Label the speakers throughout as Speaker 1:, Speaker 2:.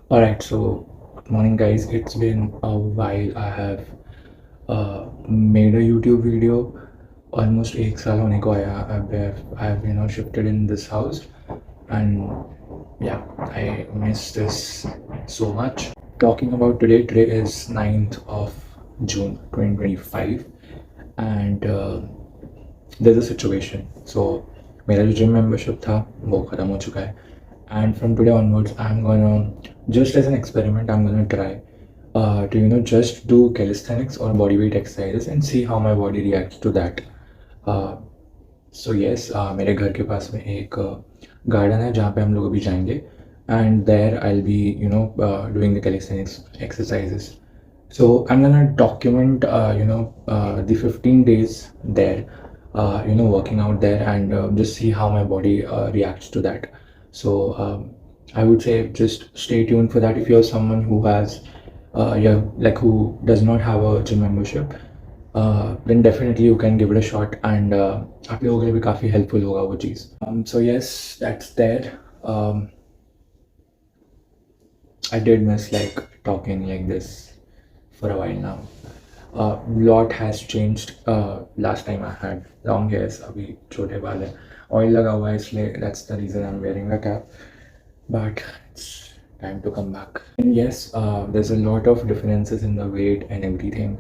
Speaker 1: Alright, so good morning, guys. It's been a while. I have made a YouTube video. Almost एक साल होने को आया. I have shifted in this house, and yeah, I miss this so much. Talking about today. Today is 9th of June 2025, and there's a situation. So मेरा जो gym membership था वो ख़त्म हो चुका है, and from today onwards I'm gonna, just as an experiment, I'm gonna try to just do calisthenics or body weight exercises and see how my body reacts to that. uh, so yes, मेरे घर के पास में एक garden है जहाँ पे हम लोग अभी जाएंगे, and there I will be doing the calisthenics exercises. So I'm gonna document, the 15 days there, working out there, and just see how my body reacts to that. So I would say just stay tuned for that. If you're someone who has, who does not have a gym membership, then definitely you can give it a shot, and आप लोगों के लिए भी काफ़ी helpful होगा वो चीज़. So yes, that's there. I did miss like talking like this for a while now. Lot has changed. Last time I had long hairs, अभी छोटे बाल है. Oil लगा हुआ है इसलिए that's the reason I'm wearing a cap. But it's time to come back. And yes, there's a lot of differences in the weight and everything.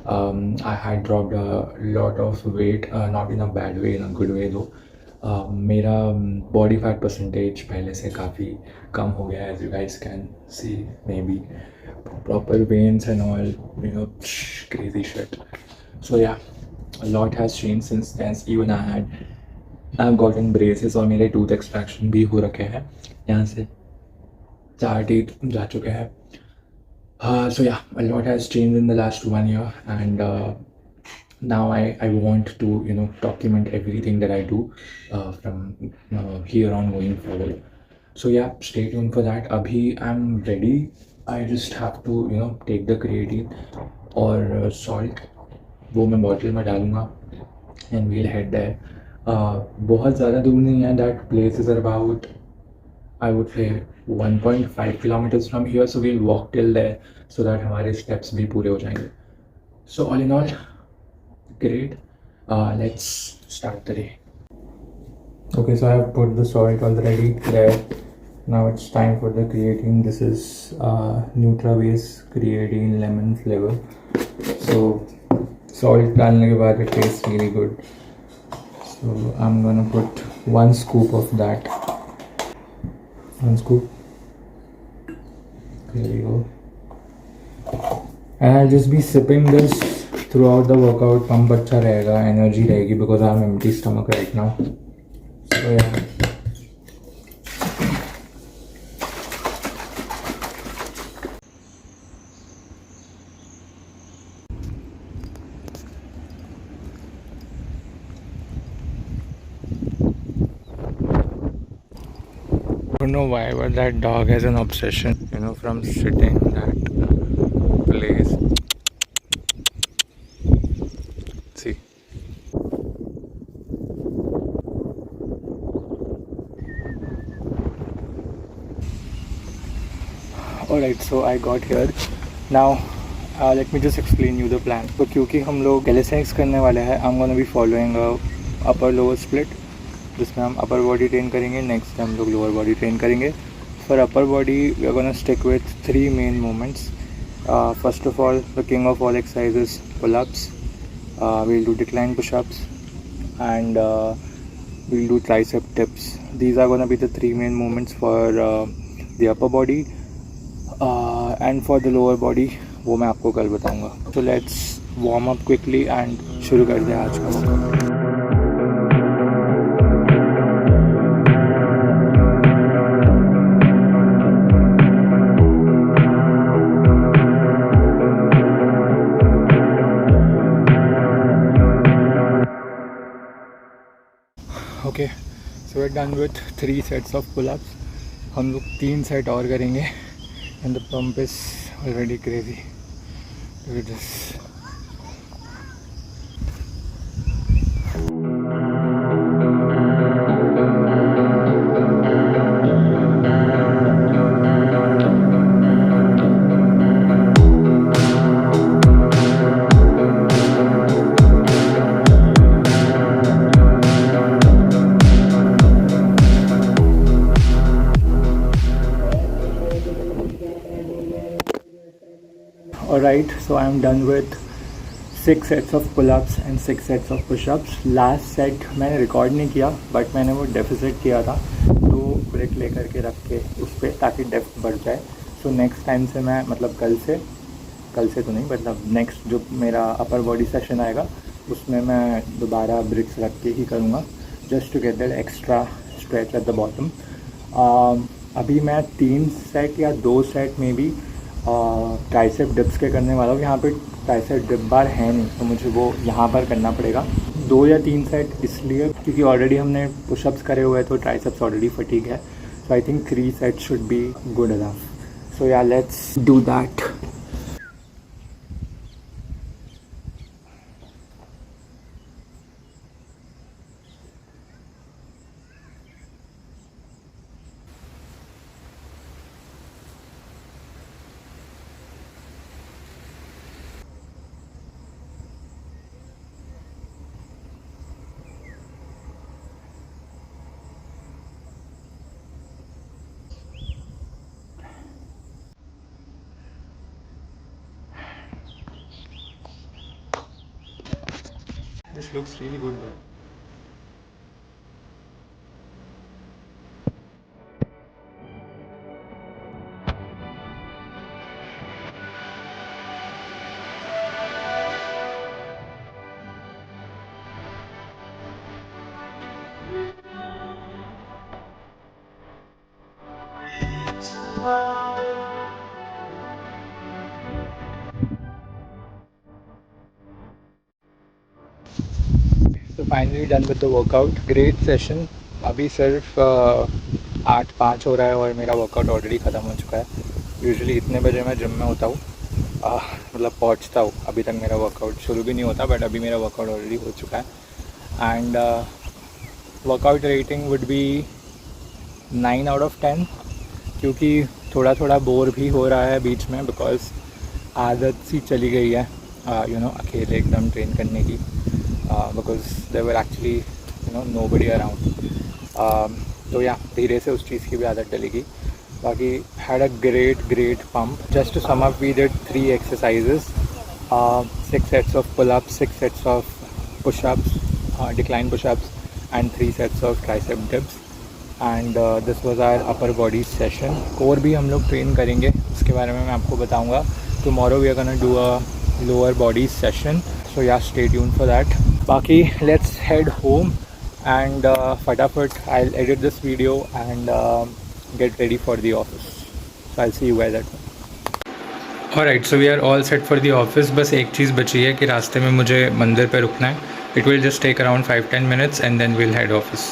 Speaker 1: I had dropped a lot of weight, not in a bad way, in a good way though. मेरा body fat percentage पहले से काफ़ी कम हो गया है, as you guys can see maybe. Proper veins and all, crazy shit. So yeah, a lot has changed since then. Even I've gotten braces और मेरे टूथ एक्सट्रैक्शन भी हो रखे हैं. यहाँ से 4 टीथ जा चुके हैं. So yeah, a lot has changed in the last 1 year, and now I want to document everything that I do from here on going forward. So yeah, stay tuned for that. Abhi I'm ready. I just have to take the creatine और salt, वो मैं bottle में डालूँगा, and we'll head there. बहुत ज़्यादा दूर नहीं है. That place is about, I would say, 1.5 kilometers from here, so we'll walk till there so that हमारे steps भी पूरे हो जाएंगे. So all in all, great. Let's start the day. Okay, so I have put the salt already there. Now it's time for the creatine. This is NutraBase creatine lemon flavor. So salt डालने के बाद it tastes really good. So I'm gonna put 1 scoop of that. 1 scoop. There you go. And I'll just be sipping this throughout the workout. Pump अच्छा रहेगा, energy रहेगी, because I have empty stomach right now. So yeah. I don't know why, but that dog has an obsession, from sitting that place. See. Alright, so I got here. Now let me just explain you the plan. तो क्योंकि हम लोग calisthenics करने वाले हैं, I'm gonna be following a upper lower split, जिसमें हम upper body train करेंगे. नेक्स्ट हम लोग लोअर बॉडी ट्रेन करेंगे. For upper body we are gonna stick with 3 main movements. First of all, the king of all exercises, pull-ups. we'll do decline push-ups, and we'll do tricep dips. These are gonna be the 3 main movements for the upper body, and for the lower body वो मैं आपको कल बताऊंगा. So let's warm up quickly and शुरू करते हैं आज का workout. Okay, so we're done with 3 sets of pull-ups. हम लोग 3 सेट और करेंगे, and the pump is already crazy. Look at this. Alright, so I'm done with 6 sets of pull-ups and 6 sets of push-ups. Last set मैंने record नहीं किया but मैंने वो deficit किया था, तो ब्रेक लेकर के रख के उस पर ताकि डेप्थ बढ़ जाए. सो नेक्स्ट टाइम से मैं मतलब कल से तो नहीं, मतलब नेक्स्ट जो मेरा अपर बॉडी सेशन आएगा उसमें मैं दोबारा ब्रिक्स रख के ही करूँगा, just to get that extra stretch at the bottom. अभी मैं 3 सेट या 2 सेट में भी ट्राइसेप डिप्स के करने वाला हूँ. यहाँ पे ट्राइसेप डिप बार है नहीं, तो मुझे वो यहाँ पर करना पड़ेगा. 2 या 3 सेट इसलिए क्योंकि ऑलरेडी हमने पुशअप्स करे हुए हैं, तो ट्राइसेप्स ऑलरेडी फटीग है. So I think 3 set should be good enough. So yeah let's do that. This looks really good though. So finally done with the workout. Great session. अभी सिर्फ 8:05 हो रहा है और मेरा वर्कआउट ऑलरेडी ख़त्म हो चुका है. यूजुअली इतने बजे मैं जिम में होता हूँ, मतलब पहुँचता हूँ. अभी तक मेरा वर्कआउट शुरू भी नहीं होता, बट अभी मेरा वर्कआउट ऑलरेडी हो चुका है. And workout rating would be 9 out of 10, क्योंकि थोड़ा थोड़ा बोर भी हो रहा है बीच में, बिकॉज आदत सी चली गई है अकेले एकदम ट्रेन करने की, because there were actually nobody around. तो या धीरे से उस चीज़ की भी आदत डलेगी. बाकी had a great pump. Just to sum up, we did 3 exercises, 6 sets of pull-ups, 6 sets of push-ups, decline push-ups, and 3 sets of tricep dips. And this was our upper body session. core भी हम लोग train करेंगे, उसके बारे में मैं आपको बताऊंगा. Tomorrow we are gonna do a lower body session, so yeah, stay tuned for that. बाकी let's head home and फटाफट I'll edit this video and get ready for the office. So I'll see you guys at home. Alright, so we are all set for the office. बस एक चीज़ बची है कि रास्ते में मुझे मंदिर पे रुकना है. It will just take around 5-10 minutes and then we'll head office.